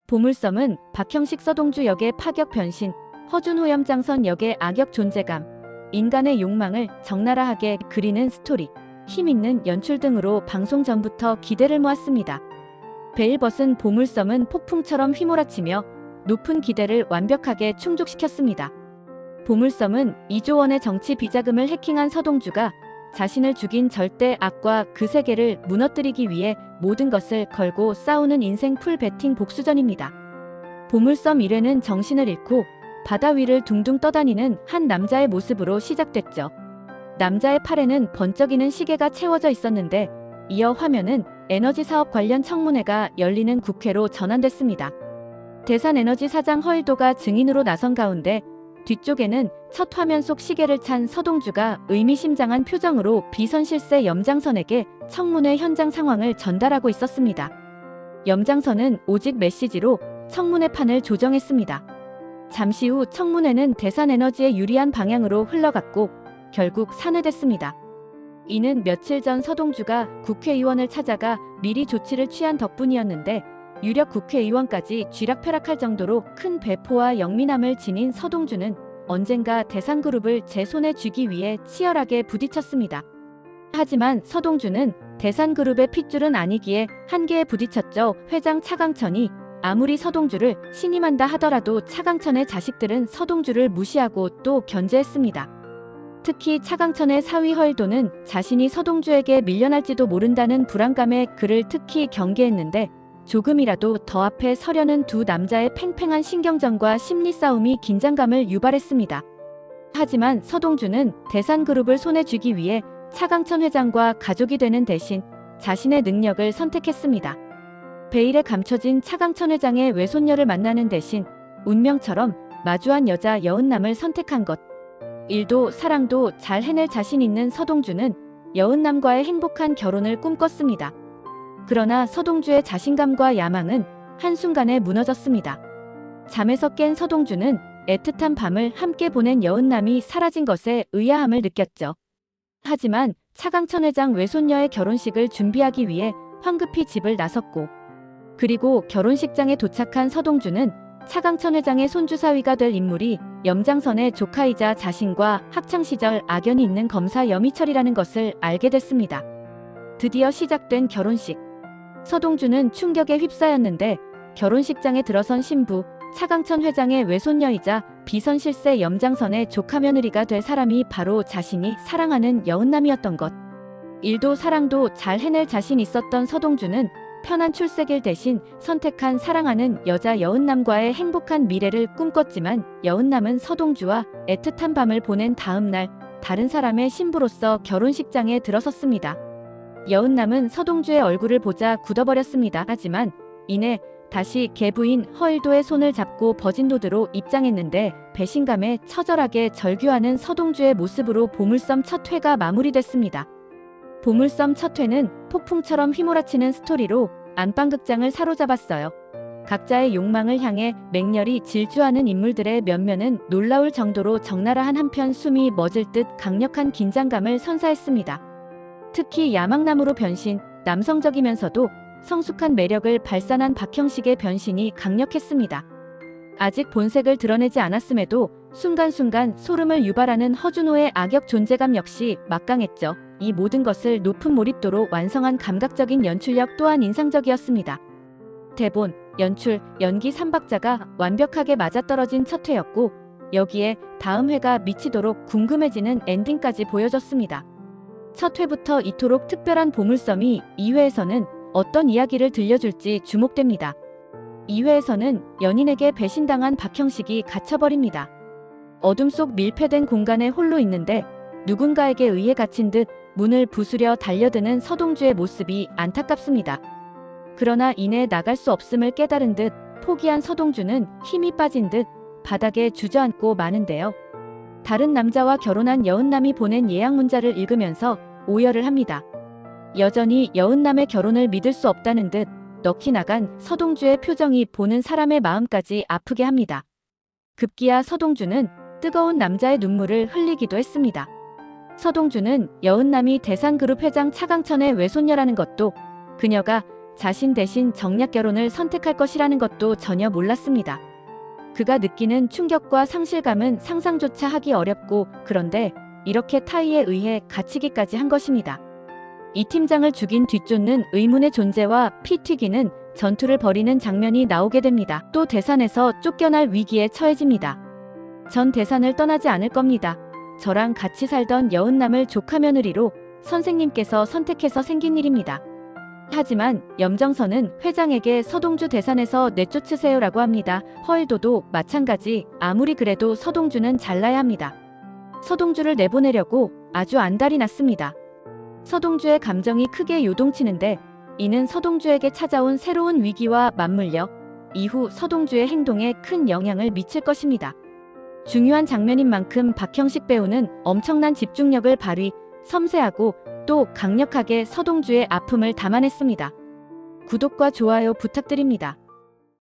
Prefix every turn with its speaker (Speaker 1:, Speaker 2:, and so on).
Speaker 1: 보물섬은 박형식 서동주 역의 파격 변신, 허준호 염장선 역의 악역 존재감, 인간의 욕망을 적나라하게 그리는 스토리, 힘있는 연출 등으로 방송 전부터 기대를 모았습니다. 베일벗은 보물섬은 폭풍처럼 휘몰아치며 높은 기대를 완벽하게 충족시켰습니다. 보물섬은 2조 원의 정치 비자금을 해킹한 서동주가 자신을 죽인 절대 악과 그 세계를 무너뜨리기 위해 모든 것을 걸고 싸우는 인생 풀 배팅 복수전입니다. 보물섬 1회는 정신을 잃고 바다 위를 둥둥 떠다니는 한 남자의 모습으로 시작됐죠. 남자의 팔에는 번쩍이는 시계가 채워져 있었는데 이어 화면은 에너지 사업 관련 청문회가 열리는 국회로 전환됐습니다. 대산에너지 사장 허일도가 증인으로 나선 가운데 뒤쪽에는 첫 화면 속 시계를 찬 서동주가 의미심장한 표정으로 비선실세 염장선에게 청문회 현장 상황을 전달하고 있었습니다. 염장선은 오직 메시지로 청문회 판을 조정했습니다. 잠시 후 청문회는 대산에너지에 유리한 방향으로 흘러갔고 결국 산회됐습니다. 이는 며칠 전 서동주가 국회의원을 찾아가 미리 조치를 취한 덕분이었는데 유력 국회의원까지 쥐락펴락할 정도로 큰 배포와 영민함을 지닌 서동주는 언젠가 대산그룹을 제 손에 쥐기 위해 치열하게 부딪혔습니다. 하지만 서동주는 대산그룹의 핏줄은 아니기에 한계에 부딪혔죠. 회장 차강천이 아무리 서동주를 신임한다 하더라도 차강천의 자식들은 서동주를 무시하고 또 견제했습니다. 특히 차강천의 사위 허일도는 자신이 서동주에게 밀려날지도 모른다는 불안감에 그를 특히 경계했는데 조금이라도 더 앞에 서려는 두 남자의 팽팽한 신경전과 심리 싸움이 긴장감을 유발했습니다. 하지만 서동주는 대산그룹을 손에 쥐기 위해 차강천 회장과 가족이 되는 대신 자신의 능력을 선택했습니다. 베일에 감춰진 차강천 회장의 외손녀를 만나는 대신 운명처럼 마주한 여자 여은남을 선택한 것. 일도 사랑도 잘 해낼 자신 있는 서동주는 여은남과의 행복한 결혼을 꿈꿨습니다. 그러나 서동주의 자신감과 야망은 한순간에 무너졌습니다. 잠에서 깬 서동주는 애틋한 밤을 함께 보낸 여은남이 사라진 것에 의아함을 느꼈죠. 하지만 차강천 회장 외손녀의 결혼식을 준비하기 위해 황급히 집을 나섰고 그리고 결혼식장에 도착한 서동주는 차강천 회장의 손주사위가 될 인물이 염장선의 조카이자 자신과 학창시절 악연이 있는 검사 염희철이라는 것을 알게 됐습니다. 드디어 시작된 결혼식. 서동주는 충격에 휩싸였는데 결혼식장에 들어선 신부, 차강천 회장의 외손녀이자 비선실세 염장선의 조카며느리가 될 사람이 바로 자신이 사랑하는 여은남이었던 것. 일도 사랑도 잘 해낼 자신 있었던 서동주는 편한 출세길 대신 선택한 사랑하는 여자 여은남과의 행복한 미래를 꿈꿨지만 여은남은 서동주와 애틋한 밤을 보낸 다음 날 다른 사람의 신부로서 결혼식장에 들어섰습니다. 여은남은 서동주의 얼굴을 보자 굳어버렸습니다. 하지만 이내 다시 계부인 허일도의 손을 잡고 버진로드로 입장했는데 배신감에 처절하게 절규하는 서동주의 모습으로 보물섬 첫 회가 마무리됐습니다. 보물섬 첫 회는 폭풍처럼 휘몰아치는 스토리로 안방극장을 사로잡았어요. 각자의 욕망을 향해 맹렬히 질주하는 인물들의 면면은 놀라울 정도로 적나라한 한편 숨이 멎을 듯 강력한 긴장감을 선사했습니다. 특히 야망남으로 변신, 남성적이면서도 성숙한 매력을 발산한 박형식의 변신이 강력했습니다. 아직 본색을 드러내지 않았음에도 순간순간 소름을 유발하는 허준호의 악역 존재감 역시 막강했죠. 이 모든 것을 높은 몰입도로 완성한 감각적인 연출력 또한 인상적이었습니다. 대본, 연출, 연기 3박자가 완벽하게 맞아떨어진 첫 회였고 여기에 다음 회가 미치도록 궁금해지는 엔딩까지 보여줬습니다. 첫 회부터 이토록 특별한 보물섬이 2회에서는 어떤 이야기를 들려줄지 주목됩니다. 2회에서는 연인에게 배신당한 박형식이 갇혀버립니다. 어둠 속 밀폐된 공간에 홀로 있는데 누군가에게 의해 갇힌 듯 문을 부수려 달려드는 서동주의 모습이 안타깝습니다. 그러나 이내 나갈 수 없음을 깨달은 듯 포기한 서동주는 힘이 빠진 듯 바닥에 주저앉고 마는데요. 다른 남자와 결혼한 여은남이 보낸 예약 문자를 읽으면서 오열을 합니다. 여전히 여은남의 결혼을 믿을 수 없다는 듯 넋이 나간 서동주의 표정이 보는 사람의 마음까지 아프게 합니다. 급기야 서동주는 뜨거운 남자의 눈물을 흘리기도 했습니다. 서동주는 여은남이 대산그룹 회장 차강천의 외손녀라는 것도 그녀가 자신 대신 정략 결혼을 선택할 것이라는 것도 전혀 몰랐습니다. 그가 느끼는 충격과 상실감은 상상조차 하기 어렵고, 그런데 이렇게 타이에 의해 갇히기까지 한 것입니다. 이 팀장을 죽인 뒷쫓는 의문의 존재와 피 튀기는 전투를 벌이는 장면이 나오게 됩니다. 또 대산에서 쫓겨날 위기에 처해집니다. 전 대산을 떠나지 않을 겁니다. 저랑 같이 살던 여은남을 조카 며느리로 선생님께서 선택해서 생긴 일입니다. 하지만 염정선은 회장에게 서동주 대산에서 내쫓으세요라고 합니다. 허일도도 마찬가지. 아무리 그래도 서동주는 잘나야 합니다. 서동주를 내보내려고 아주 안달이 났습니다. 서동주의 감정이 크게 요동치는데, 이는 서동주에게 찾아온 새로운 위기와 맞물려 이후 서동주의 행동에 큰 영향을 미칠 것입니다. 중요한 장면인 만큼 박형식 배우는 엄청난 집중력을 발휘, 섬세하고 또 강력하게 서동주의 아픔을 담아냈습니다. 구독과 좋아요 부탁드립니다.